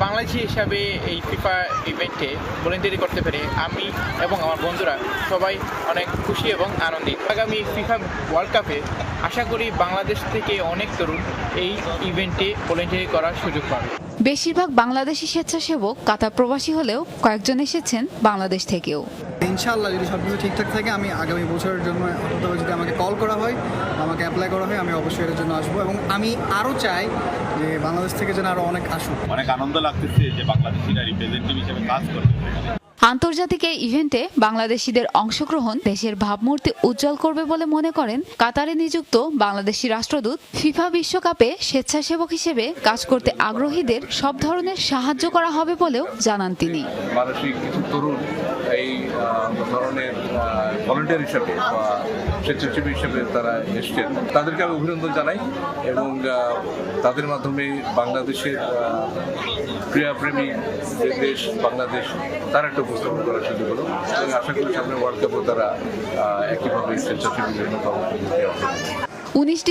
বাংলাদেশি হিসাবে এই ফিফা ইভেন্টে ভলেন্টিয়ারি করতে পেরে আমি এবং আমার বন্ধুরা সবাই অনেক খুশি এবং আনন্দিত। আগামী ফিফা ওয়ার্ল্ড কাপে আশা করি বাংলাদেশ থেকে অনেক তরুণ এই ইভেন্টে ভলেন্টিয়ারি করার সুযোগ পাবে। বেশিরভাগ বাংলাদেশি স্বেচ্ছাসেবক কাতার প্রবাসী হলেও কয়েকজন এসেছেন বাংলাদেশ থেকেও। ইনশাআল্লাহ যদি সবকিছু ঠিকঠাক থাকে আমি আগামী বছরের জন্য অথবা যদি আমাকে কল করা হয়, আমাকে অ্যাপ্লাই করা হয়, আমি অবশ্যই এর জন্য আসবো এবং আমি আরও চাই যে বাংলাদেশ থেকে যেন আরও অনেক আসুক। অনেক আনন্দ লাগতেছে যে বাংলাদেশিরা রিপ্রেজেন্টেটিভ হিসেবে কাজ করবে। আন্তর্জাতিক এই ইভেন্টে বাংলাদেশিদের অংশগ্রহণ দেশের ভাবমূর্তি উজ্জ্বল করবে বলে মনে করেন কাতারে নিযুক্ত বাংলাদেশি রাষ্ট্রদূত। ফিফা বিশ্বকাপে স্বেচ্ছাসেবক হিসেবে কাজ করতে আগ্রহীদের সব ধরনের সাহায্য করা হবে বলেও জানান তিনি। মানসিক কিছু তরুণ এই ধরনের ভলেন্টিয়ার হিসাবে বা স্বেচ্ছাসেবী হিসেবে তারা এসছেন, তাদেরকে আমি অভিনন্দন জানাই এবং তাদের মাধ্যমে বাংলাদেশের ক্রীড়াপ্রেমী যে দেশ বাংলাদেশ তার একটা উপস্থাপন করার সুযোগ হলো এবং আশা করি সামনে ওয়ার্ল্ড কাপেও তারা একইভাবে স্বেচ্ছাসেবী জন্য কর্মসূচি দেওয়া হবে। 19